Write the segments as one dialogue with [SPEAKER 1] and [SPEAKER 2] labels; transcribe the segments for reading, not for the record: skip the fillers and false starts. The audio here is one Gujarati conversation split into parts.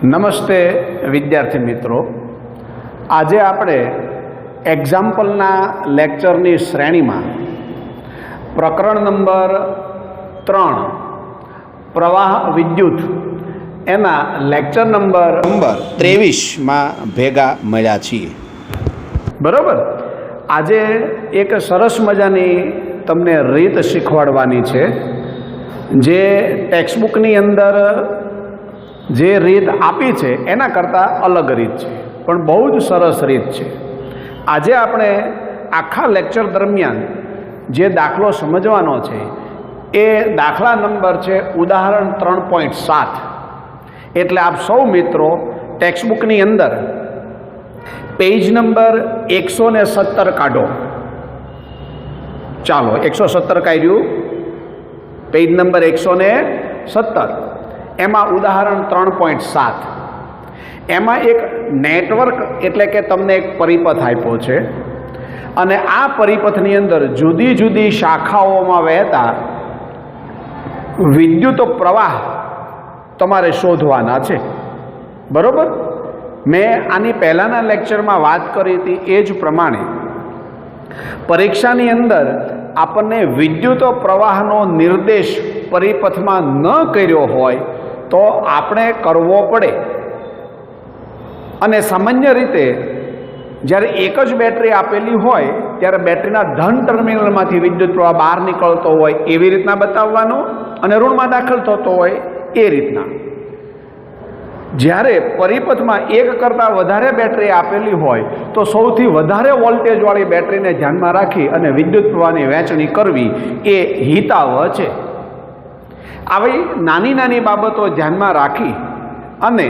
[SPEAKER 1] નમસ્તે વિદ્યાર્થી મિત્રો, આજે આપણે એક્ઝામ્પલના લેક્ચરની શ્રેણીમાં પ્રકરણ નંબર 3 પ્રવાહ વિદ્યુત એના લેક્ચર નંબર
[SPEAKER 2] 23માં ભેગા મળ્યા છીએ.
[SPEAKER 1] બરાબર. આજે એક સરસ મજાની તમને રીત શીખવાડવાની છે, જે ટેક્સ્ટબુકની અંદર જે રીત આપી છે એના કરતાં અલગ રીત છે, પણ બહુ જ સરસ રીત છે. આજે આપણે આખા લેક્ચર દરમિયાન જે દાખલો સમજવાનો છે એ દાખલા નંબર છે ઉદાહરણ 3.7. એટલે આપ સૌ મિત્રો ટેક્સ્ટબુકની અંદર પેજ નંબર 117 કાઢો. ચાલો, 117 કાઢ્યું, પેજ નંબર 117. એમાં ઉદાહરણ 3.7. એમાં એક નેટવર્ક એટલે કે તમને એક પરિપથ આપ્યો છે, અને આ પરિપથની અંદર જુદી જુદી શાખાઓમાં વહેતા વિદ્યુત પ્રવાહ તમારે શોધવાના છે. બરોબર. મેં આની પહેલાંના લેક્ચરમાં વાત કરી હતી એ જ પ્રમાણે પરીક્ષાની અંદર આપણને વિદ્યુત પ્રવાહનો નિર્દેશ પરિપથમાં ન કર્યો હોય તો આપણે કરવો પડે. અને સામાન્ય રીતે જ્યારે એક જ બેટરી આપેલી હોય ત્યારે બેટરીના ધન ટર્મિનલમાંથી વિદ્યુત પ્રવાહ બહાર નીકળતો હોય એવી રીતના બતાવવાનો, અને ઋણમાં દાખલ થતો હોય એ રીતના. જ્યારે પરિપથમાં એક કરતાં વધારે બેટરી આપેલી હોય તો સૌથી વધારે વોલ્ટેજવાળી બેટરીને ધ્યાનમાં રાખી અને વિદ્યુત પ્રવાહની વહેંચણી કરવી એ હિતાવહ છે. આવી નાની નાની બાબતો ધ્યાનમાં રાખી અને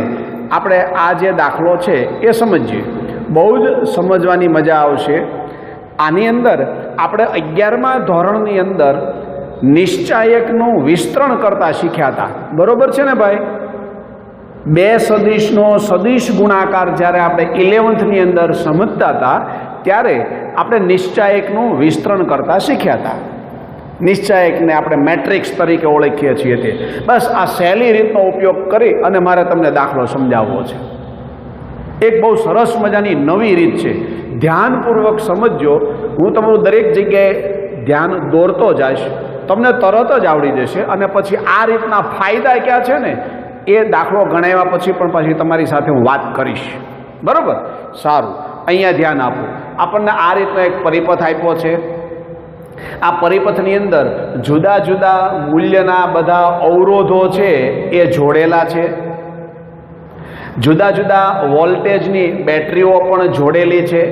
[SPEAKER 1] આપણે આ જે દાખલો છે એ સમજીએ. બહુ જ સમજવાની મજા આવશે. આની અંદર આપણે 11મા ધોરણની અંદર નિશ્ચાયકનું વિસ્તરણ કરતા શીખ્યા હતા. બરોબર છે ને ભાઈ? બે સદિશનો સદિશ ગુણાકાર જ્યારે આપણે 11th અંદર સમજતા હતા ત્યારે આપણે નિશ્ચાયકનું વિસ્તરણ કરતા શીખ્યા હતા. નિશ્ચાયકને આપણે મેટ્રિક્સ તરીકે ઓળખીએ છીએ. તે બસ આ સહેલી રીતનો ઉપયોગ કરી અને મારે તમને દાખલો સમજાવવો છે. એક બહુ સરસ મજાની નવી રીત છે, ધ્યાનપૂર્વક સમજજો. હું તમારું દરેક જગ્યાએ ધ્યાન દોરતો જઈશ, તમને તરત જ આવડી જશે. અને પછી આ રીતના ફાયદા ક્યાં છે ને એ દાખલો ગણાવ્યા પછી પણ પાછી તમારી સાથે હું વાત કરીશ. બરાબર? સારું, અહીંયા ધ્યાન આપો. આપણને આ રીતનો એક પરિપથ આપ્યો છે. આ પરિપથની અંદર જુદા જુદા મૂલ્યના બધા અવરોધો છે એ જોડેલા છે. જુદા જુદા વોલ્ટેજની બેટરીઓ પણ જોડેલી છે.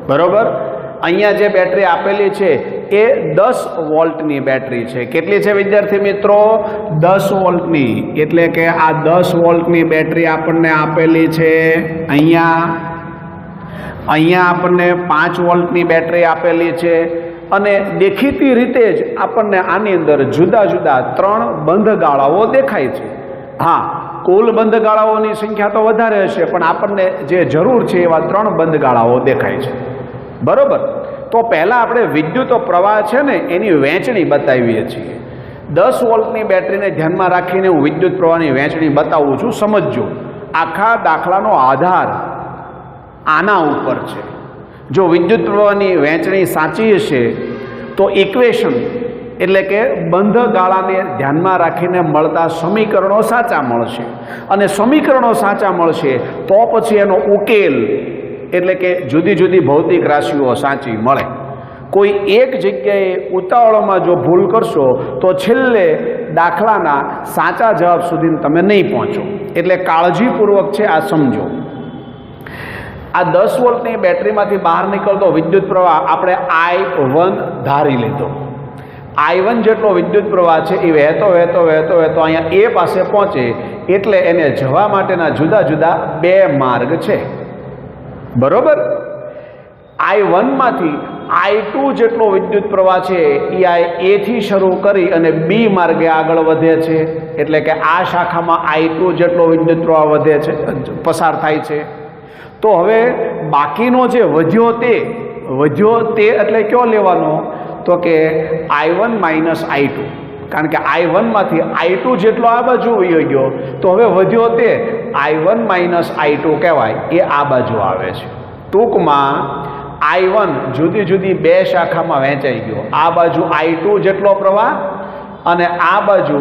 [SPEAKER 1] બરોબર? અહીંયા જે બેટરી આપેલી છે એ 10 વોલ્ટની બેટરી છે. કેટલી છે વિદ્યાર્થી મિત્રો? 10 વોલ્ટની. એટલે કે આ 10 વોલ્ટની બેટરી આપણને આપેલી છે. અહીંયા આપણને 5 વોલ્ટની બેટરી આપેલી છે. અને દેખીતી રીતે જ આપણને આની અંદર જુદા જુદા 3 બંધ ગાળાઓ દેખાય છે. હા, કુલ બંધ ગાળાઓની સંખ્યા તો વધારે હશે, પણ આપણને જે જરૂર છે એવા 3 બંધ ગાળાઓ દેખાય છે. બરોબર? તો પહેલાં આપણે વિદ્યુત પ્રવાહ છે ને એની વહેંચણી બતાવીએ છીએ. 10 વોલ્ટની બેટરીને ધ્યાનમાં રાખીને હું વિદ્યુત પ્રવાહની વહેંચણી બતાવું છું. સમજજો, આખા દાખલાનો આધાર આના ઉપર છે. જો વિદ્યુત પ્રવાહની વહેંચણી સાચી હશે તો ઇક્વેશન એટલે કે બંધ ગાળાને ધ્યાનમાં રાખીને મળતા સમીકરણો સાચા મળશે. અને સમીકરણો સાચા મળશે તો પછી એનો ઉકેલ એટલે કે જુદી જુદી ભૌતિક રાશિઓ સાચી મળે. કોઈ એક જગ્યાએ ઉતાવળમાં જો ભૂલ કરશો તો છેલ્લે દાખલાના સાચા જવાબ સુધી તમે નહીં પહોંચો. એટલે કાળજીપૂર્વક છે આ સમજો. આ 10 વોલ્ટની બેટરીમાંથી બહાર નીકળતો વિદ્યુત પ્રવાહ આપણે I1 ધારી લીધો. I1 જેટલો વિદ્યુત પ્રવાહ છે એ વહેતો વહેતો વહેતો વહેતો અહીંયા એ પાસે પહોંચે એટલે એને જવા માટેના જુદા જુદા 2 માર્ગ છે. બરોબર? I1 માંથી I2 જેટલો વિદ્યુત પ્રવાહ છે એ એથી શરૂ કરી અને B માર્ગે આગળ વધે છે. એટલે કે આ શાખામાં I2 જેટલો વિદ્યુત પ્રવાહ વધે છે, પસાર થાય છે. તો હવે બાકીનો જે વધ્યો તે એટલે કયો લેવાનો? તો કે I1 - I2. કારણ કે I1 માંથી I2 જેટલો આ બાજુ વયો ગયો, તો હવે વધ્યો તે I1 માઇનસ I2 કહેવાય, એ આ બાજુ આવે છે. ટૂંકમાં I1 જુદી જુદી બે શાખામાં વહેંચાઈ ગયો. આ બાજુ I2 જેટલો પ્રવાહ અને આ બાજુ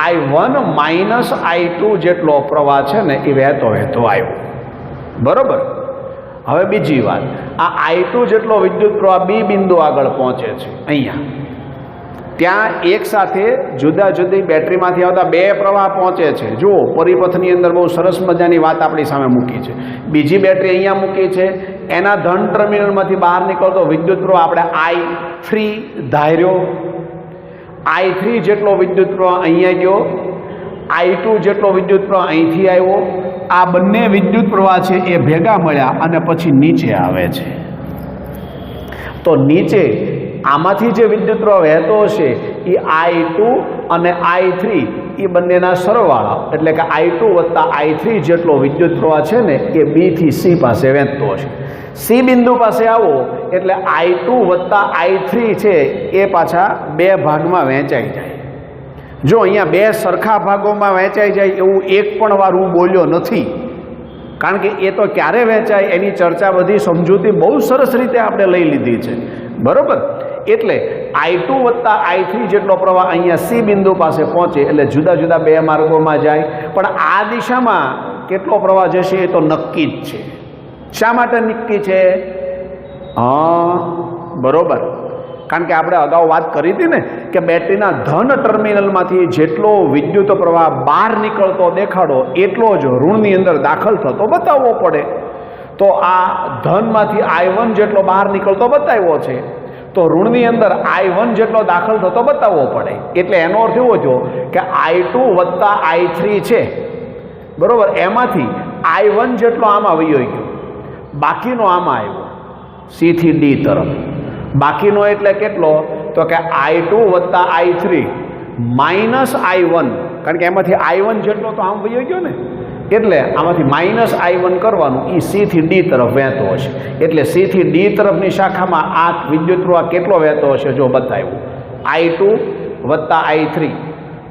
[SPEAKER 1] I1 માઇનસ I2 જેટલો પ્રવાહ છે ને એ વહેતો આવ્યો. બરોબર. હવે બીજી વાત, આ I2 જેટલો વિદ્યુત પ્રવાહ બી બિંદુ આગળ પહોંચે છે. અહીંયા ત્યાં એક સાથે જુદા જુદી બેટરીમાંથી આવતા બે પ્રવાહ પહોંચે છે. જુઓ, પરિપથની અંદર બહુ સરસ મજાની વાત આપણી સામે મૂકી છે. બીજી બેટરી અહીંયા મૂકી છે, એના ધન ટર્મિનલમાંથી બહાર નીકળતો વિદ્યુત પ્રવાહ આપણે I3 ધાર્યો. I3 જેટલો વિદ્યુત પ્રવાહ અહીંયા ગયો, I2 જેટલો વિદ્યુત પ્રવાહ અહીંથી આવ્યો. આ બંને વિદ્યુત પ્રવાહ છે એ ભેગા મળ્યા અને પછી નીચે આવે છે. તો નીચે આમાંથી જે વિદ્યુત પ્રવાહ વહેતો હશે એ I2 અને I3 એ બંનેના સરવાળા, એટલે કે I2 વત્તા I3 જેટલો વિદ્યુત પ્રવાહ છે ને એ B થી C પાસે વહેતો હશે. C બિંદુ પાસે આવો એટલે I2 વત્તા I3 છે એ પાછા બે ભાગમાં વહેંચાઈ જાય. જો અહીંયા બે સરખા ભાગોમાં વહેંચાઈ જાય એવું એક પણ વાર હું બોલ્યો નથી, કારણ કે એ તો ક્યારે વહેંચાય એની ચર્ચા બધી સમજૂતી બહુ સરસ રીતે આપણે લઈ લીધી છે. બરોબર. એટલે I2 વત્તા I3 જેટલો પ્રવાહ અહીંયા C બિંદુ પાસે પહોંચે એટલે જુદા જુદા બે માર્ગોમાં જાય. પણ આ દિશામાં કેટલો પ્રવાહ જશે એ તો નક્કી જ છે. શા માટે નક્કી છે? બરોબર. કારણ કે આપણે અગાઉ વાત કરી હતી ને કે બેટરીના ધન ટર્મિનલમાંથી જેટલો વિદ્યુત પ્રવાહ બહાર નીકળતો દેખાડો એટલો જ ઋણની અંદર દાખલ થતો બતાવવો પડે. તો આ ધનમાંથી I1 જેટલો બહાર નીકળતો બતાવ્યો છે, તો ઋણની અંદર I1 જેટલો દાખલ થતો બતાવવો પડે. એટલે એનો અર્થ એવો થયો કે I2 વત્તા I3 છે, બરોબર, એમાંથી I1 જેટલો આમાં વયો ગયો, બાકીનો આમાં આવ્યો C થી D તરફ. બાકીનો એટલે કેટલો? તો કે I2 વત્તા I3 માઇનસ I1, કારણ કે એમાંથી I1 જેટલો તો આમ વયો ગયો ને, એટલે આમાંથી માઇનસ I1 કરવાનું, એ C થી D તરફ વહેતો હશે. એટલે C થી D તરફની શાખામાં આ વિદ્યુત પ્રવાહ કેટલો વહેતો હશે જો બતાવ્યું, I2 વત્તા I3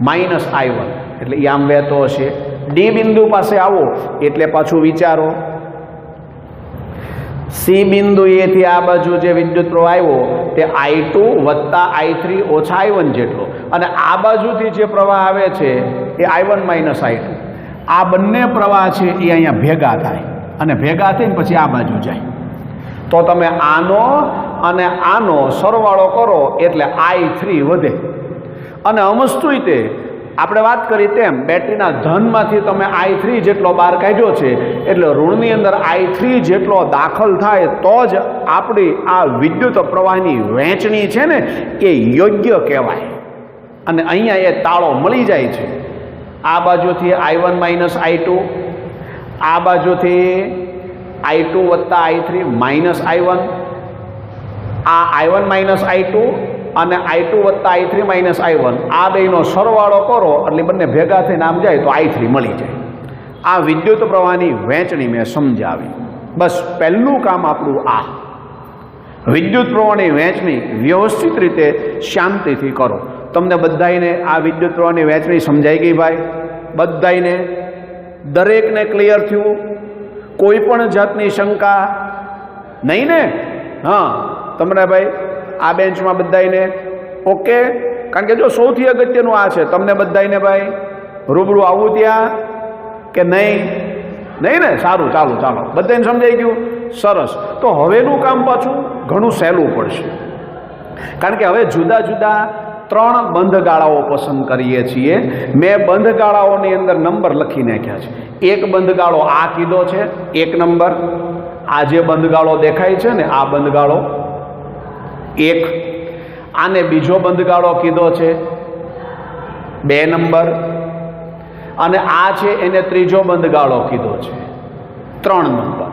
[SPEAKER 1] માઇનસ I1, એટલે એ આમ વહેતો હશે. D બિંદુ પાસે આવો એટલે પાછું વિચારો, C બિંદુ એથી આ બાજુ જે વિદ્યુત પ્રવાહ આવ્યો તે I2 વત્તા I3 ઓછા I1 જેટલો, અને આ બાજુથી જે પ્રવાહ આવે છે એ I1 માઇનસ I2. આ બંને પ્રવાહ છે એ અહીંયા ભેગા થાય અને ભેગા થઈને પછી આ બાજુ જાય. તો તમે આનો અને આનો સરવાળો કરો એટલે I3 વધે. અને અમસ્તુય તે આપણે વાત કરી તેમ બેટરીના ધનમાંથી તમે I3 જેટલો બહાર કાઢ્યો છે, એટલે ઋણની અંદર I3 જેટલો દાખલ થાય તો જ આપણી આ વિદ્યુત પ્રવાહની વહેંચણી છે ને એ યોગ્ય કહેવાય. અને અહીંયા એ તાળો મળી જાય છે. આ બાજુથી I1 માઇનસ I2, આ બાજુથી I2 વત્તા I3 માઇનસ I1, આ I1 માઇનસ I2 અને I2 વત્તા I3 માઇનસ I1, આ બેનો સરવાળો કરો એટલે બંને ભેગા થઈને આમ જાય તો I3 મળી જાય. આ વિદ્યુત પ્રવાહની વહેંચણી મેં સમજાવી. બસ પહેલું કામ આપણું આ વિદ્યુત પ્રવાહની વહેંચણી વ્યવસ્થિત રીતે શાંતિથી કરો. તમને બધાઈને આ વિદ્યુત પ્રવાહની વહેંચણી સમજાઈ ગઈ ભાઈ? બધાઈને? દરેકને ક્લિયર થયું? કોઈ પણ જાતની શંકા નહીં ને? હા, તમને ભાઈ આ બેન્ચમાં બધાઈને ઓકે? કારણ કે જો સૌથી અગત્યનું આ છે, તમને બધાઈને ભાઈ રૂબરૂ આવવું ત્યાં કે નહીં? નહીં ને? સારું, ચાલો બધાને સમજાઈ ગયું? સરસ. તો હવેનું કામ પાછું ઘણું સહેલું પડશે, કારણ કે હવે જુદા જુદા 3 બંધ ગાળાઓ પસંદ કરીએ છીએ. મેં બંધ ગાળાઓની અંદર નંબર લખી નાખ્યા છે. એક બંધ ગાળો આ કીધો છે 1 નંબર, આ જે બંધ ગાળો દેખાય છે ને આ બંધ ગાળો 1, આને બીજો બંધ ગાળો કીધો છે 2 નંબર, અને આ છે એને ત્રીજો બંધ ગાળો કીધો છે 3 નંબર.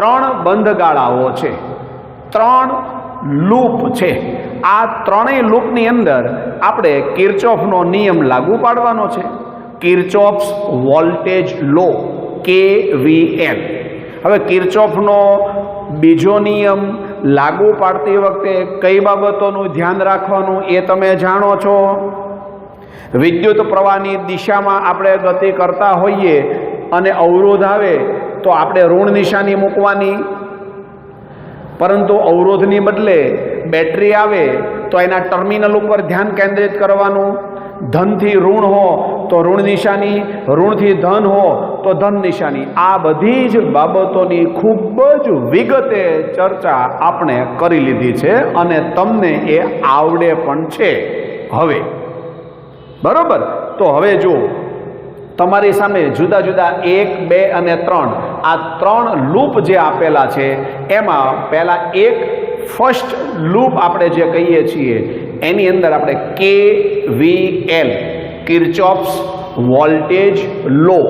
[SPEAKER 1] 3 બંધ ગાળાઓ છે, 3 લૂપ છે. આ ત્રણેય લૂપની અંદર આપણે કિર્ચોફનો નિયમ લાગુ પાડવાનો છે, કિર્ચોફ્સ વોલ્ટેજ લો, KVL. હવે કિર્ચોફનો બીજો નિયમ લાગુ પાડતી વખતે કઈ બાબતોનું ધ્યાન રાખવાનું એ તમે જાણો છો? વિદ્યુત પ્રવાહની દિશામાં આપણે ગતિ કરતા હોઈએ અને અવરોધ આવે તો આપણે ઋણ નિશાની મૂકવાની, પરંતુ અવરોધની બદલે બેટરી આવે તો એના ટર્મિનલ ઉપર ધ્યાન કેન્દ્રિત કરવાનું. ધનથી ઋણ હો તો ઋણ નિશાની, ઋણથી ધન હો તો ધન નિશાની. આ બધી જ બાબતોની ખૂબ જ વિગતે ચર્ચા આપણે કરી લીધી છે અને તમને એ આવડે પણ છે હવે. બરોબર? તો હવે જો તમારી સામે જુદા જુદા 1, 2 અને 3 આ 3 લૂપ જે આપેલા છે એમાં પહેલા એક ફર્સ્ટ લૂપ આપણે જે કહીએ છીએ એની અંદર આપણે KVL કિર્ચોફ્સ વોલ્ટેજ લો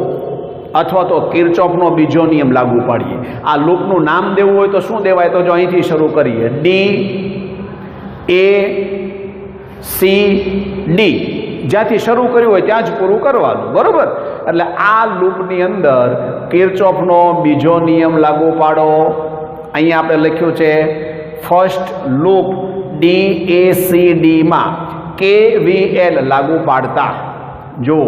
[SPEAKER 1] અથવા તો કિર્ચોફનો બીજો નિયમ લાગુ પાડીએ. આ લૂપનું નામ દેવું હોય તો શું દેવાય? તો જો અહીંથી શરૂ કરીએ D A C D, જ્યાંથી શરૂ કર્યું હોય ત્યાં જ પૂરું કરવાનું. બરોબર? એટલે આ લૂપની અંદર કિર્ચોફનો બીજો નિયમ લાગુ પાડો. અહીંયા આપણે લખ્યું છે ફર્સ્ટ લૂપ DACD માં KVL લાગુ પાડતા. જો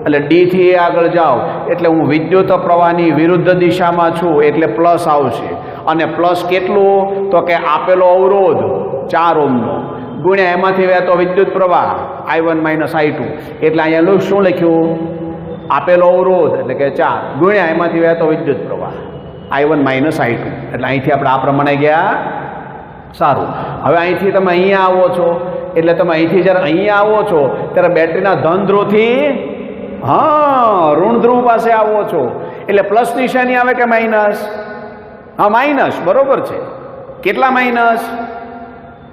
[SPEAKER 1] એટલે D થી A આગળ જાઓ એટલે હું વિદ્યુત પ્રવાહની વિરુદ્ધ દિશામાં છું એટલે પ્લસ આવશે. અને પ્લસ કેટલું? તો કે આપેલો અવરોધ 4 ઓહ્મનો ગુણ્યા એમાંથી વહેતો વિદ્યુત પ્રવાહ I1 - I2. એટલે અહીંયા શું લખ્યું? આપેલો અવરોધ એટલે કે 4 ગુણ્યા એમાંથી વહેતો વિદ્યુત પ્રવાહ I1 - I2. એટલે અહીંથી આપણે આ પ્રમાણે ગયા. સારું, હવે અહીંથી તમે અહીંયા આવો છો એટલે તમે અહીંથી જ્યારે અહીંયા આવો છો ત્યારે બેટરીના ધન ધ્રુવથી ઋણ ધ્રુવ પાસે આવો છો એટલે પ્લસ નિશાની આવે કે માઇનસ? હા, માઇનસ. બરોબર છે. કેટલા માઇનસ?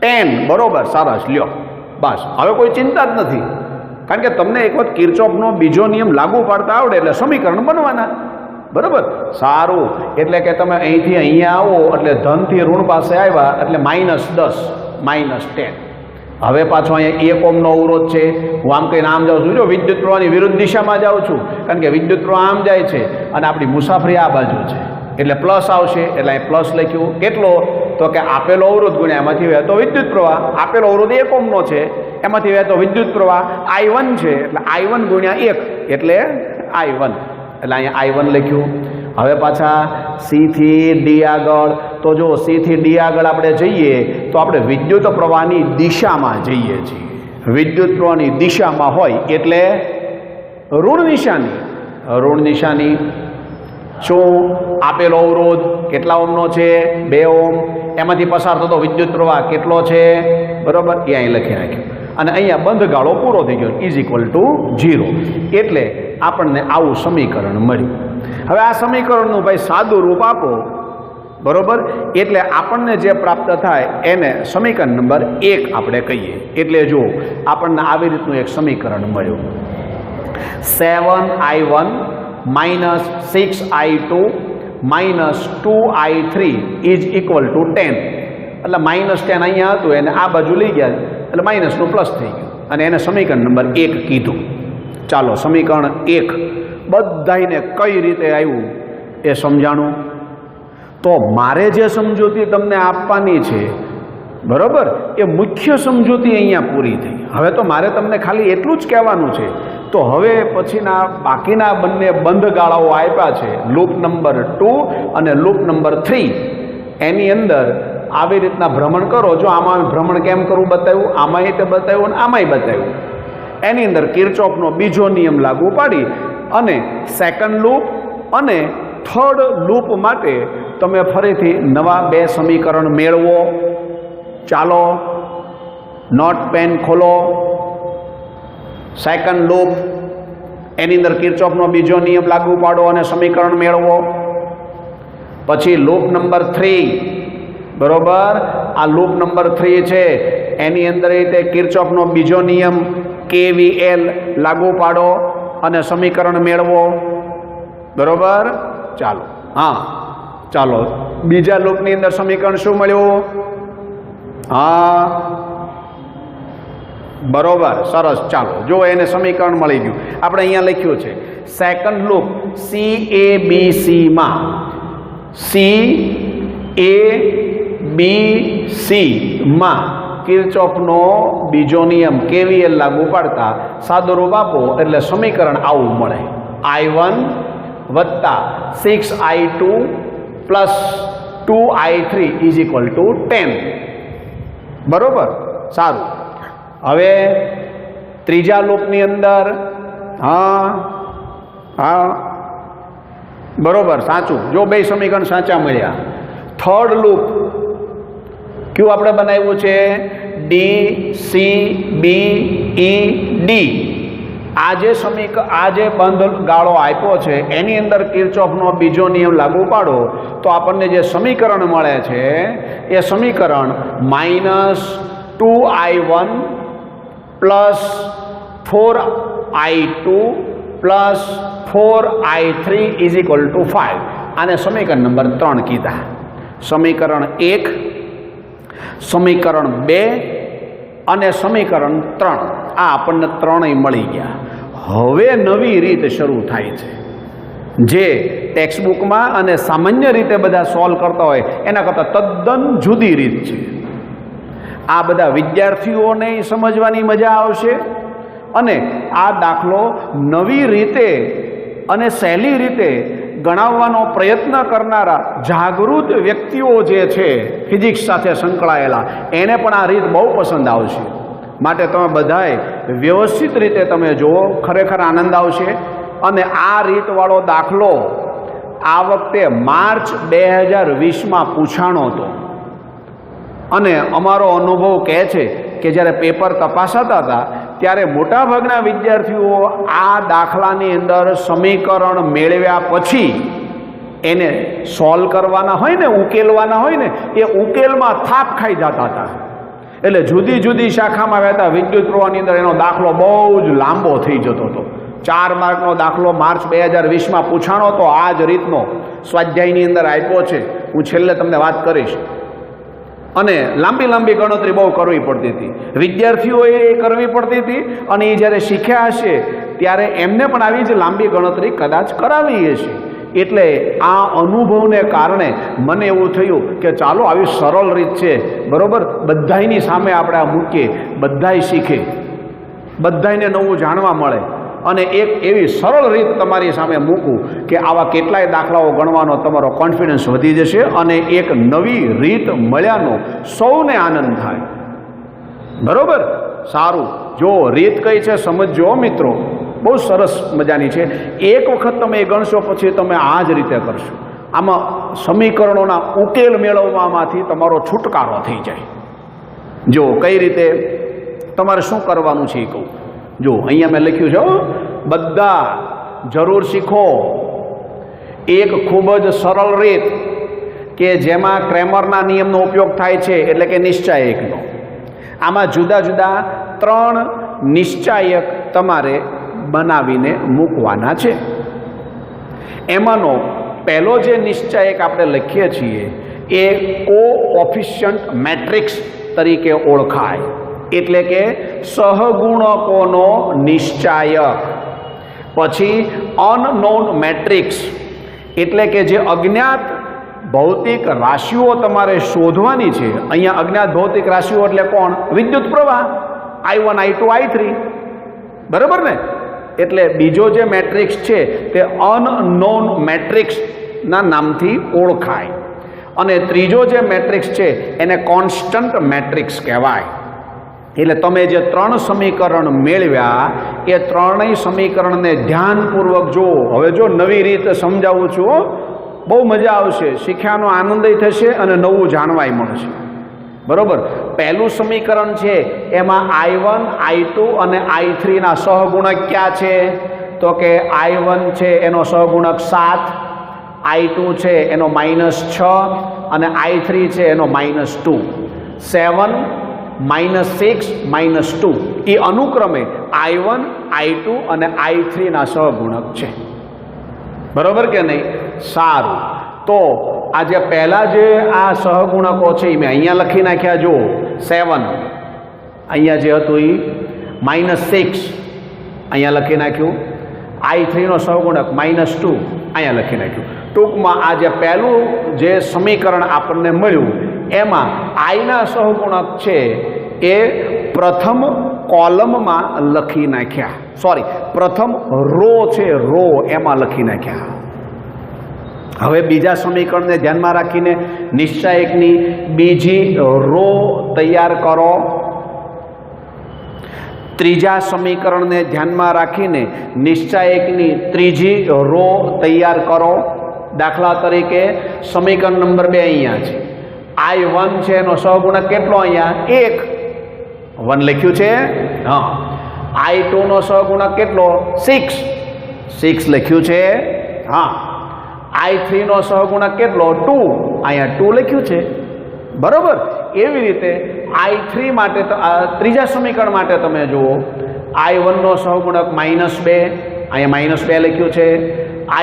[SPEAKER 1] 10. બરોબર, સરસ. લ્યો, બસ હવે કોઈ ચિંતા જ નથી, કારણ કે તમને એક વખત કિર્ચોફનો બીજો નિયમ લાગુ પાડતા આવડે એટલે સમીકરણ બનવાના. બરોબર? સારું, એટલે કે તમે અહીંથી અહીંયા આવો એટલે ધનથી ઋણ પાસે આવ્યા એટલે -10 -10. હવે પાછો અહીંયા 1 ઓહ્મનો અવરોધ છે. હું આમ કહીને આમ જાઉં છું, જો વિદ્યુત પ્રવાહની વિરુદ્ધ દિશામાં જાઉં છું, કારણ કે વિદ્યુત પ્રવાહ આમ જાય છે અને આપણી મુસાફરી આ બાજુ છે એટલે પ્લસ આવશે. એટલે અહીં પ્લસ લખ્યું. કેટલો? તો કે આપેલો અવરોધ ગુણ્યા એમાંથી વહેતો વિદ્યુત પ્રવાહ. આપેલો અવરોધ 1 ઓહ્મનો છે, એમાંથી વહેતો વિદ્યુત પ્રવાહ I1 છે એટલે I1 ગુણ્યા 1 એટલે I1. એટલે અહીંયા I1 લખ્યું. હવે પાછા C થી D આગળ. તો જો C થી D આગળ આપણે જઈએ તો આપણે વિદ્યુત પ્રવાહની દિશામાં જઈએ છીએ. વિદ્યુત પ્રવાહની દિશામાં હોય એટલે ઋણ નિશાની. ઋણ નિશાની શું? આપેલો અવરોધ કેટલા ઓહ્મનો છે? 2 ઓહ્મ. એમાંથી પસાર થતો વિદ્યુત પ્રવાહ કેટલો છે? બરોબર, એ અહીં લખી નાખ્યું. અને અહીંયા બંધ ગાળો પૂરો થઈ ગયો = 0. એટલે આપણને આવું સમીકરણ મળ્યું. હવે આ સમીકરણનું ભાઈ સાદું રૂપ આપો. બરોબર? એટલે આપણને જે પ્રાપ્ત થાય એને સમીકરણ નંબર 1 આપણે કહીએ. એટલે જો આપણને આવી રીતનું એક સમીકરણ મળ્યું. 7I1 - 6I2 - 2I3 = 10. એટલે -10 અહીંયા હતું એને આ બાજુ લઈ ગયા એટલે માઇનસનું પ્લસ થઈ ગયું અને એને સમીકરણ નંબર 1 કીધું. ચાલો, સમીકરણ 1 બધાને કઈ રીતે આવ્યું એ સમજાણું. તો મારે જે સમજૂતી તમને આપવાની છે, બરોબર, એ મુખ્ય સમજૂતી અહીંયા પૂરી થઈ. હવે તો મારે તમને ખાલી એટલું જ કહેવાનું છે. તો હવે પછીના બાકીના બંને બંધ ગાળાઓ આપ્યા છે, લૂપ નંબર 2 અને લૂપ નંબર 3. એની અંદર આવી રીતના ભ્રમણ કરો. જો આમાં ભ્રમણ કેમ કરવું બતાવ્યું, આમાંય તે બતાવ્યું અને આમાંય બતાવ્યું. એની અંદર કિર્ચોફનો બીજો નિયમ લાગુ પાડી અને સેકન્ડ લૂપ અને થર્ડ લૂપ માટે તમે ફરીથી નવા 2 સમીકરણ મેળવો. ચાલો, નોટ પેન ખોલો. સેકન્ડ લૂપ એની અંદર કિર્ચોફનો બીજો નિયમ લાગુ પાડો અને સમીકરણ મેળવો. પછી લૂપ નંબર 3. બરોબર, આ લૂપ નંબર 3 છે એની અંદર રીતે કિર્ચોફનો બીજો નિયમ KVL લાગુ પાડો અને સમીકરણ મેળવો. બરોબર? ચાલો, હા, ચાલો, બીજા લૂપની અંદર સમીકરણ શું મળ્યું? હા, બરોબર, સરસ. ચાલો, જો એને સમીકરણ મળી ગયું. આપણે અહીંયા લખ્યું છે સેકન્ડ લૂપ CABC માં CABC માં કિર્ચોફનો બીજો નિયમ KVL લાગુ પાડતા સાદુરૂપ આપો એટલે સમીકરણ આવું મળે, I1 વત્તા 6I2 plus 2I3 is equal to 10. બરોબર, સારું. હવે ત્રીજા લૂપની અંદર બરોબર, સાચું. જો બે સમીકરણ સાચા મળ્યા. થર્ડ લૂપ ક્યુ આપણે બનાવ્યું છે DCBED. આ જે બંધ ગાળો આપ્યો છે એની અંદર કિર્ચોફનો બીજો નિયમ લાગુ પાડો તો આપણને જે સમીકરણ મળે છે એ સમીકરણ -2I1 plus 4I2 plus 4I3 is equal to 5. આને સમીકરણ નંબર 3 કીધા. સમીકરણ 1, સમીકરણ 2 અને સમીકરણ 3 આ આપણને ત્રણેય મળી ગયા. હવે નવી રીત શરૂ થાય છે જે ટેક્સ્ટબુકમાં અને સામાન્ય રીતે બધા સોલ્વ કરતા હોય એના કરતાં તદ્દન જુદી રીત છે. આ બધા વિદ્યાર્થીઓને સમજવાની મજા આવશે અને આ દાખલો નવી રીતે અને સહેલી રીતે ગણાવવાનો પ્રયત્ન કરનારા જાગૃત વ્યક્તિઓ જે છે ફિઝિક્સ સાથે સંકળાયેલા એને પણ આ રીત બહુ પસંદ આવશે. માટે તમે બધાએ વ્યવસ્થિત રીતે તમે જુઓ, ખરેખર આનંદ આવશે. અને આ રીતવાળો દાખલો આ વખતે માર્ચ 2020માં પૂછાણો હતો અને અમારો અનુભવ કહે છે કે જ્યારે પેપર તપાસાતા હતા ત્યારે મોટાભાગના વિદ્યાર્થીઓ આ દાખલાની અંદર સમીકરણ મેળવ્યા પછી એને સોલ્વ કરવાના હોય ને, ઉકેલવાના હોય ને, એ ઉકેલમાં થાપ ખાઈ જતા હતા. એટલે જુદી જુદી શાખામાં વહેતા વિદ્યુત પ્રવાહની અંદર એનો દાખલો બહુ જ લાંબો થઈ જતો હતો. 4 માર્કનો દાખલો માર્ચ 2020માં પૂછાણો તો આ જ રીતનો સ્વાધ્યાયની અંદર આપ્યો છે. હું છેલ્લે તમને વાત કરીશ. અને લાંબી લાંબી ગણતરી બહુ કરવી પડતી હતી, વિદ્યાર્થીઓએ કરવી પડતી હતી અને એ જ્યારે શીખ્યા હશે ત્યારે એમને પણ આવી જ લાંબી ગણતરી કદાચ કરાવી હશે. એટલે આ અનુભવને કારણે મને એવું થયું કે ચાલો આવી સરળ રીત છે, બરાબર, બધાયની સામે આપણે આ મૂકીએ, બધાય શીખે, બધાયને નવું જાણવા મળે અને એક એવી સરળ રીત તમારી સામે મૂકું કે આવા કેટલાય દાખલાઓ ગણવાનો તમારો કોન્ફિડન્સ વધી જશે અને એક નવી રીત મળ્યાનો સૌને આનંદ થાય. બરોબર, સારું. જો રીત કઈ છે સમજજો મિત્રો, બહુ સરસ મજાની છે. એક વખત તમે એ ગણશો પછી તમે આ જ રીતે કરશો. આમાં સમીકરણોના ઉકેલ મેળવવામાંથી તમારો છુટકારો થઈ જાય. જો કઈ રીતે તમારે શું કરવાનું છે એ કહું. જો અહીંયા મેં લખ્યું છે, બધા જરૂર શીખો એક ખૂબ જ સરળ રીત કે જેમાં ક્રેમરના નિયમનો ઉપયોગ થાય છે, એટલે કે નિશ્ચાયકનો. આમાં જુદા જુદા 3 નિશ્ચાયક તમારે બનાવીને મૂકવાના છે. એમાંનો પહેલો જે નિશ્ચાયક આપણે લખીએ છીએ એ કોઓફિશિયન્ટ મેટ્રિક્સ તરીકે ઓળખાય, એટલે કે સહગુણકોનો નિશ્ચાયક. પછી અનનોન મેટ્રિક્સ, એટલે કે જે અજ્ઞાત ભૌતિક રાશિઓ તમારે શોધવાની છે. અહીંયા અજ્ઞાત ભૌતિક રાશિઓ એટલે કોણ? વિદ્યુત પ્રવાહ I1 I2 I3, બરાબર ને? એટલે બીજો જે મેટ્રિક્સ છે તે અનનોન મેટ્રિક્સના નામથી ઓળખાય અને ત્રીજો જે મેટ્રિક્સ છે એને કોન્સ્ટન્ટ મેટ્રિક્સ કહેવાય. એટલે તમે જે 3 સમીકરણ મેળવ્યા એ ત્રણેય સમીકરણને ધ્યાનપૂર્વક જુઓ. હવે જો નવી રીતે સમજાવું છું, બહુ મજા આવશે, શીખ્યાનો આનંદય થશે અને નવું જાણવાય મળશે. બરોબર, પહેલું સમીકરણ છે એમાં I1 I2 અને I3ના સહગુણક ક્યાં છે? તો કે I1 છે એનો સહગુણક 7, I2 છે એનો -6 અને I3 છે એનો -2. 7 -6 -2 એ અનુક્રમે I1 I2 અને I3ના સહગુણક છે. બરોબર કે નહીં? સારું. તો આ જે પહેલા જે આ સહગુણકો છે એ મેં અહીંયા લખી નાખ્યા. જો 7 અહીંયા જે હતું એ -6 અહીંયા લખી નાખ્યું, I3નો સહગુણક -2 અહીંયા લખી નાખ્યું. ટૂંકમાં આ જે પહેલું જે સમીકરણ આપણને મળ્યું એમાં આઈના સહગુણક છે એ પ્રથમ કોલમમાં લખી નાખ્યા, સોરી પ્રથમ રો છે રો એમાં લખી નાખ્યા. હવે બીજા સમીકરણને ધ્યાનમાં રાખીને નિશ્ચાયકની બીજી રો તૈયાર કરો. ત્રીજા સમીકરણને ધ્યાનમાં રાખીને નિશ્ચાયકની ત્રીજી રો તૈયાર કરો. દાખલા તરીકે સમીકરણ નંબર 2 અહીંયા છે. I1 છે એનો સહગુણક કેટલો? અહીંયા 1, 1 લખ્યું છે. હા. I2 નો સહગુણક કેટલો? 6, 6 લખ્યું છે. હા. I3 નો સહગુણક કેટલો? 2, અહીંયા 2 લખ્યું છે. બરોબર. એવી રીતે I3 માટે ત્રીજા સમીકરણ માટે તમે જુઓ, I1 નો સહગુણક -2, અહીંયા -2 લખ્યું છે.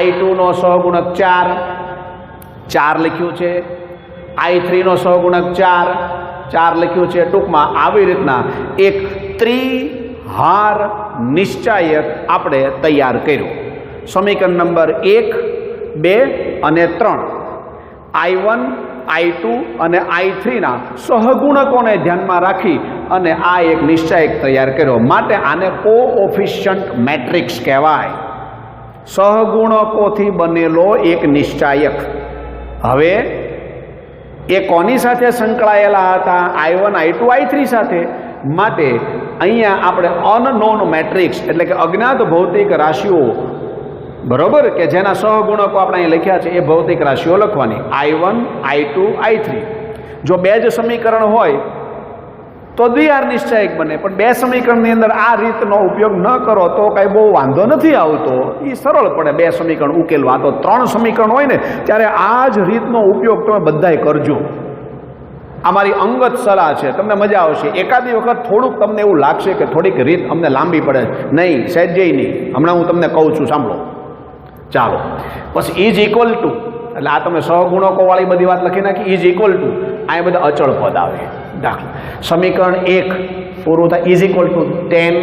[SPEAKER 1] I2 નો સહગુણક 4, 4 લખ્યું છે. I3 નો સહગુણક 4, 4 લખ્યું છે. ટૂંકમાં આવી રીતના એક ત્રિહાર નિશ્ચાયક આપણે તૈયાર કર્યો. સમીકરણ નંબર 1, 2 અને 3 I1, I2 અને I3 ના સહગુણકોને ધ્યાનમાં રાખી અને આ એક નિશ્ચાયક તૈયાર કર્યો. માટે આને કોઓફિશિયન્ટ મેટ્રિક્સ કહેવાય. સહગુણકોથી બનેલો એક નિશ્ચાયક. હવે એ કોની સાથે સંકળાયેલા હતા? I1, I2, I3 સાથે. માટે અહીંયા આપણે અનનોન મેટ્રિક્સ એટલે કે અજ્ઞાત ભૌતિક રાશિઓ, બરોબર, કે જેના સહગુણકો આપણે અહીં લખ્યા છે એ ભૌતિક રાશિઓ લખવાની. I1, I2, I3. જો બે જ સમીકરણ હોય તો દ્વિહાર નિશ્ચાયક બને, પણ બે સમીકરણની અંદર આ રીતનો ઉપયોગ ન કરો તો કાંઈ બહુ વાંધો નથી આવતો. એ સરળ પડે બે સમીકરણ ઉકેલવા. તો 3 સમીકરણ હોય ને ત્યારે આ જ રીતનો ઉપયોગ તમે બધાય કરજો. આ મારી અંગત સલાહ છે, તમને મજા આવશે. એકાદી વખત થોડુંક તમને એવું લાગશે કે થોડીક રીત અમને લાંબી પડે, નહીં, સહેજે નહીં. હમણાં હું તમને કહું છું, સાંભળો. ચાલો, પછી ઇઝ ઇક્વલ ટુ, એટલે આ તમે સહગુણકો વાળી બધી વાત લખી નાખી. ઇઝ ઇક્વલ ટુ, આ બધા અચળ પદ આવે. દાખલા સમીકરણ 1 પૂરું થાય, ઇઝ ઇક્વલ ટુ 10,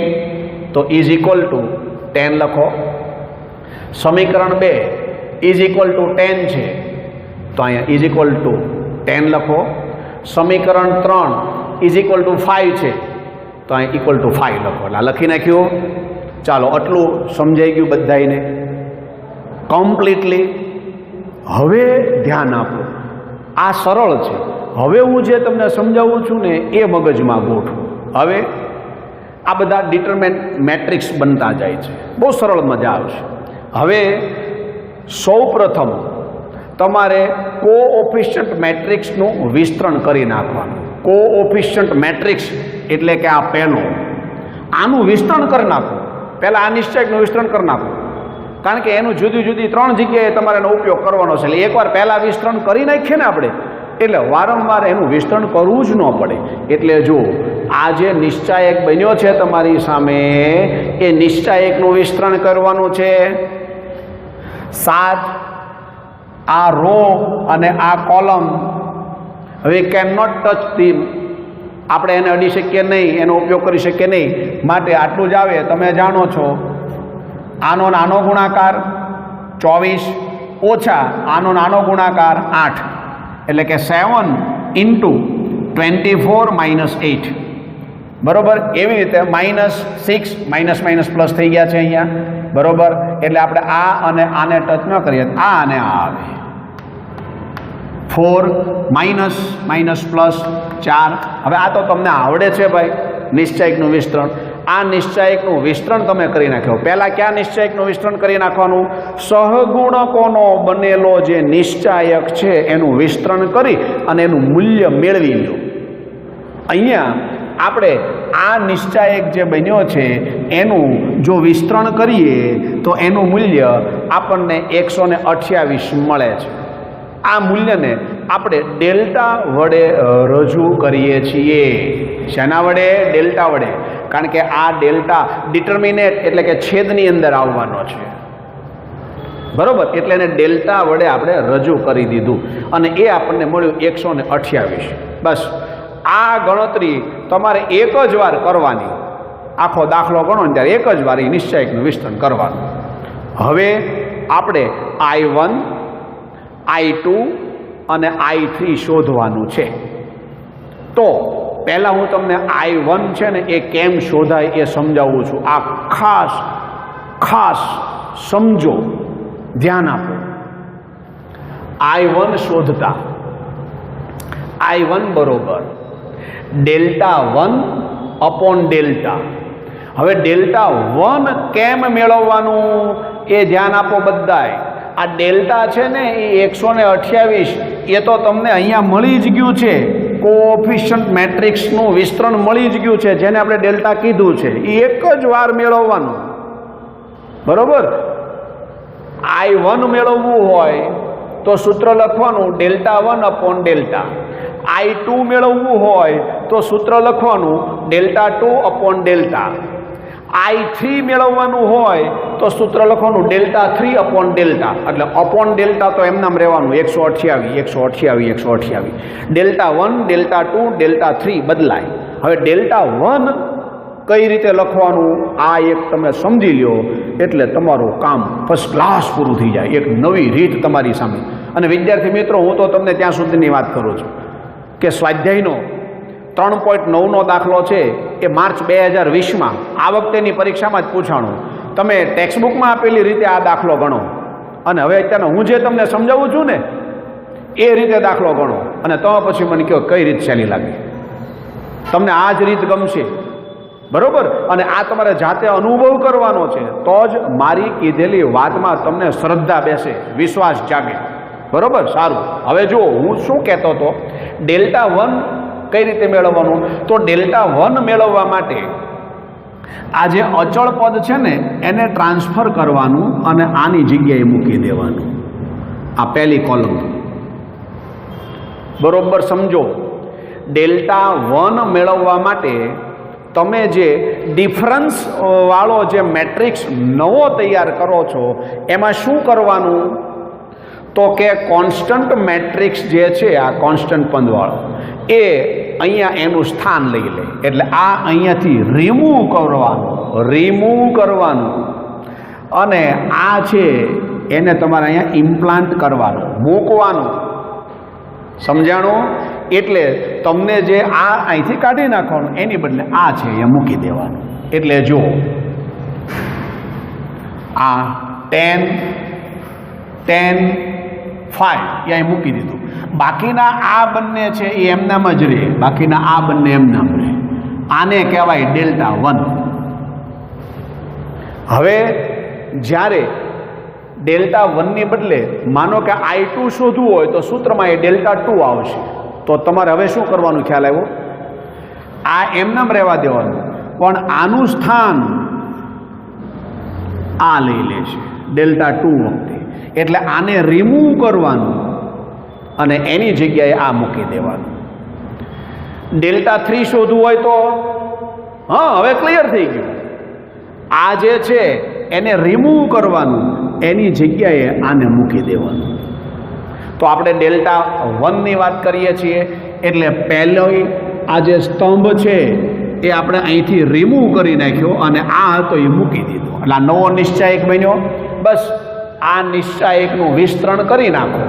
[SPEAKER 1] તો ઇઝ ઇક્વલ ટુ 10 લખો. સમીકરણ 2 ઇઝ ઇક્વલ ટુ 10 છે, તો અહીંયા ઇઝ ઇક્વલ ટુ 10 લખો. સમીકરણ 3 ઇઝ ઇક્વલ ટુ 5 છે, તો અહીંયા ઇક્વલ ટુ 5 લખો. એટલે લખી નાખ્યું. ચાલો, આટલું સમજાઈ ગયું બધાને કમ્પ્લીટલી. હવે ધ્યાન આપો, આ સરળ છે. હવે હું જે તમને સમજાવું છું ને એ મગજમાં ગોઠવું. હવે આ બધા ડિટરમિનન્ટ મેટ્રિક્સ બનતા જાય છે, બહુ સરળ, મજા આવશે. હવે સૌ પ્રથમ તમારે કોઓફિશિયન્ટ મેટ્રિક્સનું વિસ્તરણ કરી નાખવાનું. કોઓફિશિયન્ટ મેટ્રિક્સ એટલે કે આ પેનો, આનું વિસ્તરણ કરી નાખો. પહેલાં આ નિશ્ચયકનું વિસ્તરણ કરી નાખો, કારણ કે એનું જુદી જુદી 3 જગ્યાએ તમારે એનો ઉપયોગ કરવાનો છે. એટલે એકવાર પહેલાં વિસ્તરણ કરી નાખીએ ને આપણે, એટલે વારંવાર એનું વિસ્તરણ કરવું જ ન પડે. એટલે જો આ જે નિશ્ચાયક બન્યો છે તમારી સામે, એ નિશ્ચાયકનું વિસ્તરણ કરવાનું છે. 7 આ રો અને આ કોલમ, હવે કેન નોટ ટચ ધીમ, આપણે એને અડી શકીએ નહીં, એનો ઉપયોગ કરી શકીએ નહીં. માટે આટલું જ આવે. તમે જાણો છો આનો નાનો ગુણાકાર 24 ઓછા આનો નાનો ગુણાકાર 8, એટલે કે 7 × 24 - 8, બરોબર. એવી રીતે -6 માઇનસ માઇનસ પ્લસ થઈ ગયા છે અહીંયા, બરોબર. એટલે આપણે આ અને આને ટચ ન કરીએ, આ અને આ આવે 4 માઇનસ માઇનસ પ્લસ 4. હવે આ તો તમને આવડે છે ભાઈ, નિશ્ચાયકનું વિસ્તરણ. આ નિશ્ચાયકનું વિસ્તરણ તમે કરી નાખ્યો. પહેલાં ક્યાં નિશ્ચાયકનું વિસ્તરણ કરી નાખવાનું? સહગુણકોનો બનેલો જે નિશ્ચાયક છે એનું વિસ્તરણ કરી અને એનું મૂલ્ય મેળવી લો. અહીંયા આપણે આ નિશ્ચાયક જે બન્યો છે એનું જો વિસ્તરણ કરીએ તો એનું મૂલ્ય આપણને 128 મળે છે. આ મૂલ્યને આપણે ડેલ્ટા વડે રજૂ કરીએ છીએ. શેના વડે? ડેલ્ટા વડે. કારણ કે આ ડેલ્ટા ડિટર્મિનેટ એટલે કે છેદની અંદર આવવાનો છે, બરોબર. એટલે એને ડેલ્ટા વડે આપણે રજૂ કરી દીધું અને એ આપણને મળ્યું 128. બસ આ ગણતરી તમારે એક જ વાર કરવાની. આખો દાખલો ગણો ને ત્યારે એક જ વાર એ નિશ્ચાયકનું વિસ્તરણ કરવાનું. હવે આપણે I1, I2 અને I3 શોધવાનું છે. તો પહેલાં હું તમને I1 છે ને એ કેમ શોધાય એ સમજાવું છું. આ ખાસ સમજો, ધ્યાન આપો. I1 શોધતા I1 બરોબર Δ1 અપોન ડેલ્ટા. હવે Δ1 કેમ મેળવવાનું એ ધ્યાન આપો બધાય. આ ડેલ્ટા છે ને એ 128 એ તો તમને અહીંયા મળી જ ગયું છે. કોએફિશિયન્ટ મેટ્રિક્સનું વિસ્તરણ મળી જ ગયું છે, જેને આપણે ડેલ્ટા કીધું છે. એ એક જ વાર મેળવવાનું, બરોબર. I1 મેળવવું હોય તો સૂત્ર લખવાનું Δ1 અપોન ડેલ્ટા. I2 મેળવવું હોય તો સૂત્ર લખવાનું Δ2 અપોન ડેલ્ટા. I3 મેળવવાનું હોય તો સૂત્ર લખવાનું Δ3 અપોન ડેલ્ટા. એટલે અપોન ડેલ્ટા તો એમનામ રહેવાનું 128. Δ1 Δ2 Δ3 બદલાય. હવે Δ1 કઈ રીતે લખવાનું આ એક તમે સમજી લ્યો એટલે તમારું કામ ફર્સ્ટ ક્લાસ પૂરું થઈ જાય. એક નવી રીત તમારી સામે. અને વિદ્યાર્થી મિત્રો, હું તો તમને ત્યાં સુધીની વાત કરું છું કે સ્વાધ્યાયનો 3.9નો દાખલો છે એ માર્ચ 2020માં આ વખતેની પરીક્ષામાં જ પૂછાણું. તમે ટેક્સ્ટબુકમાં આપેલી રીતે આ દાખલો ગણો અને હવે અત્યારે હું જે તમને સમજાવું છું ને એ રીતે દાખલો ગણો અને તમે પછી મને કહો કઈ રીત સહેલી લાગે. તમને આ જ રીત ગમશે, બરોબર. અને આ તમારે જાતે અનુભવ કરવાનો છે તો જ મારી કીધેલી વાતમાં તમને શ્રદ્ધા બેસે, વિશ્વાસ જાગે, બરોબર. સારું, હવે જો હું શું કહેતો હતો, Δ1 કઈ રીતે મેળવવાનું? તો Δ1 મેળવવા માટે આ જે અચળ પદ છે ને એને ટ્રાન્સફર કરવાનું અને આની જગ્યાએ મૂકી દેવાનું. આ પહેલી કોલમ, બરોબર સમજો. Δ1 મેળવવા માટે તમે જે ડિફરન્સ વાળો જે મેટ્રિક્સ નવો તૈયાર કરો છો એમાં શું કરવાનું? તો કે કોન્સ્ટન્ટ મેટ્રિક્સ જે છે આ કોન્સ્ટન્ટ પદવાળો એ અહીંયા એનું સ્થાન લઈ લે. એટલે આ અહીંયાથી રિમૂવ કરવાનું અને આ છે એને તમારે અહીંયા ઇમ્પ્લાન્ટ કરવાનું, મૂકવાનું. સમજાણું? એટલે તમને જે આ અહીંથી કાઢી નાખવાનું એની બદલે આ છે એ મૂકી દેવાનું. એટલે જો આ 10 5 અહીં મૂકી દીધું. બાકીના આ બંને છે એ એમનામ જ રહે, બાકીના આ બંને એમનામ રહે. આને કહેવાય Δ1. હવે જ્યારે Δ1ની બદલે માનો કે I2 શોધવું હોય તો સૂત્રમાં એ Δ2 આવશે. તો તમારે હવે શું કરવાનું ખ્યાલ આવ્યો? આ એમનામ રહેવા દેવાનું, પણ આનું સ્થાન આ લઈ લેશે Δ2 વખતે. એટલે આને રિમૂવ કરવાનું અને એની જગ્યાએ આ મૂકી દેવાનું. Δ3 શોધવું હોય તો હા, હવે ક્લિયર થઈ ગયું. આ જે છે એને રિમૂવ કરવાનું, એની જગ્યાએ આને મૂકી દેવાનું. તો આપણે Δ1ની વાત કરીએ છીએ એટલે પહેલો આ જે સ્તંભ છે એ આપણે અહીંથી રિમૂવ કરી નાખ્યો અને આ હતો એ મૂકી દીધો. એટલે આ નવો નિશ્ચાયક બન્યો. બસ આ નિશ્ચાયકનું વિસ્તરણ કરી નાખો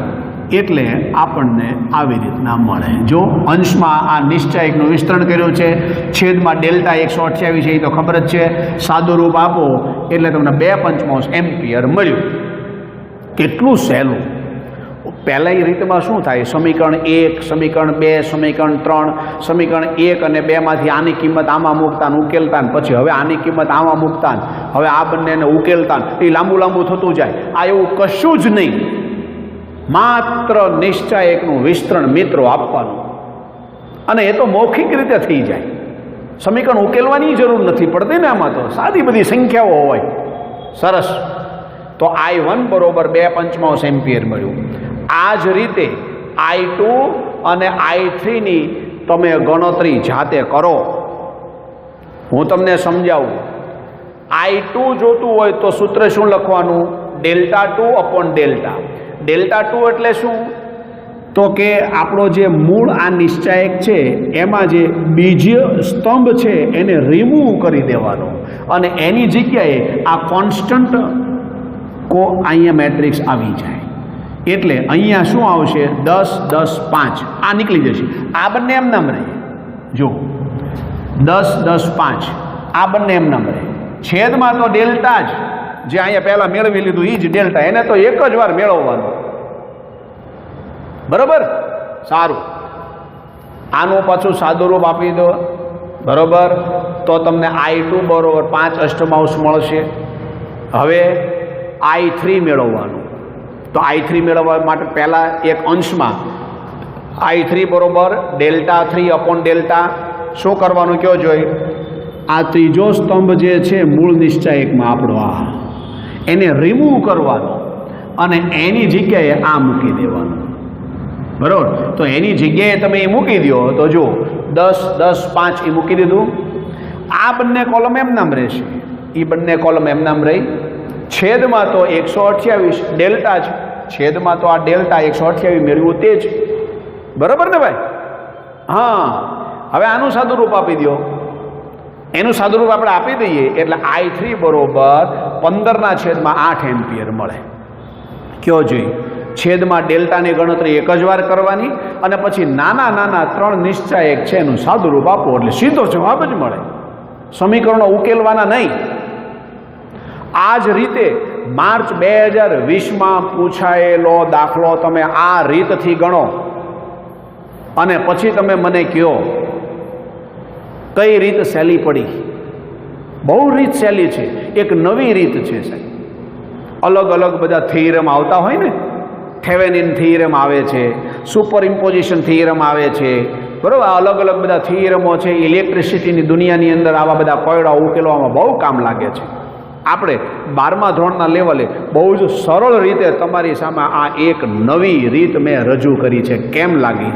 [SPEAKER 1] એટલે આપણને આવી રીતના મળે. જો અંશમાં આ નિશ્ચાયકનું વિસ્તરણ કર્યું છે, છેદમાં Δ128 છે એ તો ખબર જ છે. સાદું રૂપ આપો એટલે તમને 2/5 એમ્પિયર મળ્યું. કેટલું સહેલું. પહેલાંની રીતમાં શું થાય? સમીકરણ 1, સમીકરણ 2, સમીકરણ 3, સમીકરણ 1 અને 2માંથી આની કિંમત આમાં મૂકતા ઉકેલતા, પછી હવે આની કિંમત આમાં મૂકતા, હવે આ બંનેને ઉકેલતા, એ લાંબુ થતું જાય. આ એવું કશું જ નહીં. માત્ર નિશ્ચાયકનું વિસ્તરણ મિત્રો આપવાનું અને એ તો મૌખિક રીતે થઈ જાય. સમીકરણ ઉકેલવાની જરૂર નથી પડતી ને, આમાં તો સાદી બધી સંખ્યાઓ હોય. સરસ. તો I1 બરોબર 2/5 એમ્પિયર મળ્યું. આ જ રીતે I2 અને I3ની તમે ગણતરી જાતે કરો. હું તમને સમજાવું. I2 જોતું હોય તો સૂત્ર શું લખવાનું? Δ2 અપોન ડેલ્ટા. Δ2 એટલે શું? તો કે આપણો જે મૂળ આ નિશ્ચાયક છે એમાં જે બીજો સ્તંભ છે એને રિમૂવ કરી દેવાનો અને એની જગ્યાએ આ કોન્સ્ટન્ટ અહીંયા મેટ્રિક્સ આવી જાય. એટલે અહીંયા શું આવશે? 10 10 5 આ નીકળી જશે. આ બંને એમ નામ રહે. જો 10, 10, 5 આ બંને એમના રહે. છેદમાં તો ડેલ્ટા જ, જે અહીંયા પહેલા મેળવી લીધું એ જ ડેલ્ટા, એને તો એક જ વાર મેળવવાનું. બરોબર, સારું. આનું પાછું સાદું રૂપ આપી દો. બરોબર, તો તમને I2 બરોબર 5 અષ્ટમાંશ મળશે. હવે I3 મેળવવાનું. તો I3 મેળવવા માટે પહેલાં એક અંશમાં I3 બરોબર ડેલ્ટા 3 અપોન ડેલ્ટા. શું કરવાનું કયો જોઈ? આ ત્રીજો સ્તંભ જે છે મૂળ નિશ્ચયકમાં આપણો આ, એને રિમૂવ કરવાનો અને એની જગ્યાએ આ મૂકી દેવાનું. બરાબર, તો એની જગ્યાએ તમે એ મૂકી દો તો જો 10, 10, 5 એ મૂકી દીધું. આ બંને કોલમ એમ નામ રહેશે, એ બંને કોલમ એમ નામ રહી. છેદમાં તો 128 ડેલ્ટા જ, છેદમાં તો આ ડેલ્ટા 128 મેળવ્યું તે જ. બરાબર ને ભાઈ? હા, હવે આનું સાદું રૂપ આપી દો. એનું સાદું રૂપ આપણે આપી દઈએ એટલે I3 બરોબર 15/8 એમ્પિયર મળે. કયો જોઈએ? છેદમાં ડેલ્ટાની ગણતરી એક જ વાર કરવાની અને પછી નાના નાના 3 નિશ્ચયક છે એનું સાદું રૂપ આપો એટલે સીધો જવાબ જ મળે. સમીકરણો ઉકેલવાના નહીં. આ જ રીતે માર્ચ 2020માં પૂછાયેલો દાખલો તમે આ રીતથી ગણો અને પછી તમે મને કહો કઈ રીત સહેલી પડી. બહુ રીત સહેલી છે, એક નવી રીત છે સાહેબ. અલગ અલગ બધા થિયરમ આવતા હોય ને, થેવેનિન થિયરમ આવે છે, સુપર ઇમ્પોઝિશન થિયરમ આવે છે, બરાબર. અલગ અલગ બધા થિયરમો છે. ઇલેક્ટ્રિસિટીની દુનિયાની અંદર આવા બધા કોયડા ઉકેલવામાં બહુ કામ લાગે છે. આપણે 12મા ધોરણના લેવલે બહુ જ સરળ રીતે તમારી સામે આ એક નવી રીત મેં રજૂ કરી છે. કેમ લાગી?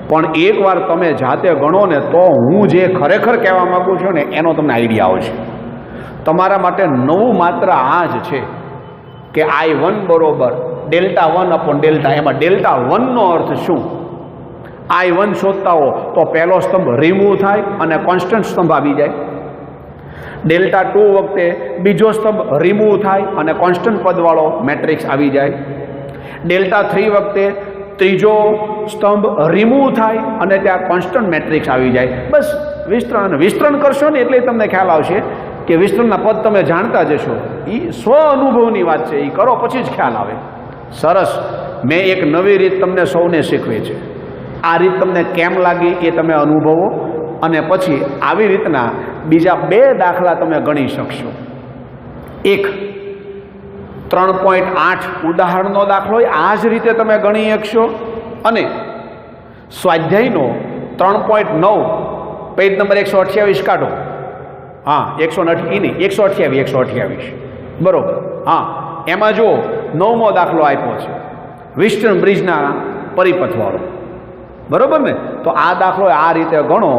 [SPEAKER 1] પણ એકવાર તમે જાતે ગણો ને તો હું જે ખરેખર કહેવા માગું છું ને એનો તમને આઈડિયા આવશે. તમારા માટે નવું માત્ર આ જ છે કે I1 બરોબર ડેલ્ટા 1 અપોન ડેલ્ટા. એમાં ડેલ્ટા 1નો અર્થ શું? I1 શોધતા હો તો પહેલો સ્તંભ રિમૂવ થાય અને કોન્સ્ટન્ટ સ્તંભ આવી જાય. ડેલ્ટા 2 વખતે બીજો સ્તંભ રિમૂવ થાય અને કોન્સ્ટન્ટ પદવાળો મેટ્રિક્સ આવી જાય. ડેલ્ટા 3 વખતે ત્રીજો સ્તંભ રિમૂવ થાય અને ત્યાં કોન્સ્ટન્ટ મેટ્રિક્સ આવી જાય. બસ વિસ્તરણ કરશો ને એટલે તમને ખ્યાલ આવશે કે વિસ્તરણના પદ તમે જાણતા જશો. એ સ્વ અનુભવની વાત છે, એ કરો પછી જ ખ્યાલ આવે. સરસ, મેં એક નવી રીત તમને સૌને શીખવી છે. આ રીત તમને કેમ લાગી એ તમે અનુભવો અને પછી આવી રીતના બીજા 2 દાખલા તમે ગણી શકશો. એક 3.8 ઉદાહરણનો દાખલો આ જ રીતે તમે ગણી શકશો અને સ્વાધ્યાયનો 3.9 પેજ નંબર 128 કાઢો. હા, 128 બરોબર. હા, એમાં જો 9મો દાખલો આપ્યો છે વિસ્ટર્ન બ્રિજના પરિપથવાળો. બરોબર ને? તો આ દાખલો આ રીતે ગણો,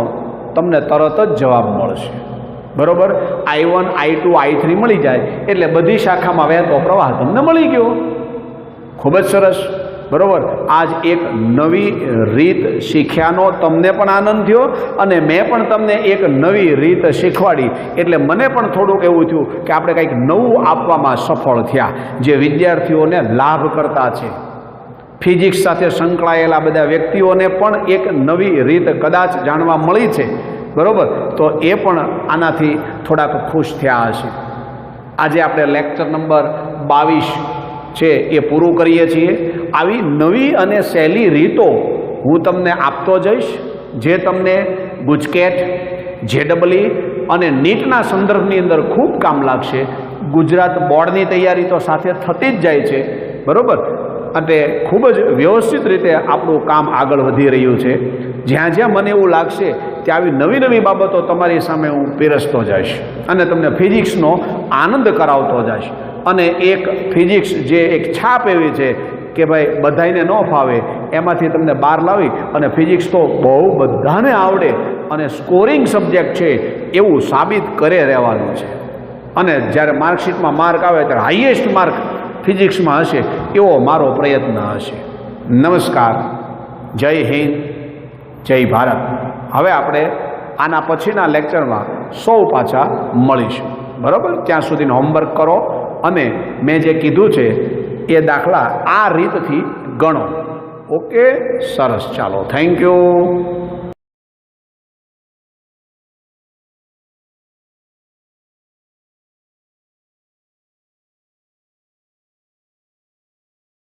[SPEAKER 1] તમને તરત જ જવાબ મળશે. બરોબર, I1, I2, I3 મળી જાય એટલે બધી શાખામાં વહેતો પ્રવાહ તમને મળી ગયો. ખૂબ જ સરસ. બરોબર, આજ એક નવી રીત શીખ્યાનો તમને પણ આનંદ થયો અને મેં પણ તમને એક નવી રીત શીખવાડી એટલે મને પણ થોડુંક એવું થયું કે આપણે કંઈક નવું આપવામાં સફળ થયા જે વિદ્યાર્થીઓને લાભ કરતા છે. ફિઝિક્સ સાથે સંકળાયેલા બધા વ્યક્તિઓને પણ એક નવી રીત કદાચ જાણવા મળી છે. બરાબર, તો એ પણ આનાથી થોડાક ખુશ થયા હશે. આજે આપણે લેક્ચર નંબર 22 છે એ પૂરું કરીએ છીએ. આવી નવી અને સહેલી રીતો હું તમને આપતો જઈશ જે તમને ગુજકેટ, JEE અને નીટના સંદર્ભની અંદર ખૂબ કામ લાગશે. ગુજરાત બોર્ડની તૈયારી તો સાથે થતી જ જાય છે. બરાબર, અને ખૂબ જ વ્યવસ્થિત રીતે આપણું કામ આગળ વધી રહ્યું છે. જ્યાં જ્યાં મને એવું લાગશે કે આવી નવી નવી બાબતો તમારી સામે હું પીરસતો જઈશ અને તમને ફિઝિક્સનો આનંદ કરાવતો જઈશ. અને એક ફિઝિક્સ જે એક છાપ એવી છે કે ભાઈ બધાને ન ફાવે એમાંથી તમને બહાર લાવી અને ફિઝિક્સ તો બહુ બધાને આવડે અને સ્કોરિંગ સબ્જેક્ટ છે એવું સાબિત કરે રહેવાનું છે. અને જ્યારે માર્કશીટમાં માર્ક આવે ત્યારે હાઈએસ્ટ માર્ક ફિઝિક્સમાં હશે એવો મારો પ્રયત્ન હશે. નમસ્કાર, જય હિન્દ, જય ભારત. હવે આપણે આના પછીના લેક્ચરમાં સૌ પાછા મળીશું. બરાબર, ત્યાં સુધીનું હોમવર્ક કરો અને મેં જે કીધું છે એ દાખલા આ રીતથી ગણો. ઓકે, સરસ, ચાલો, થેન્ક યુ.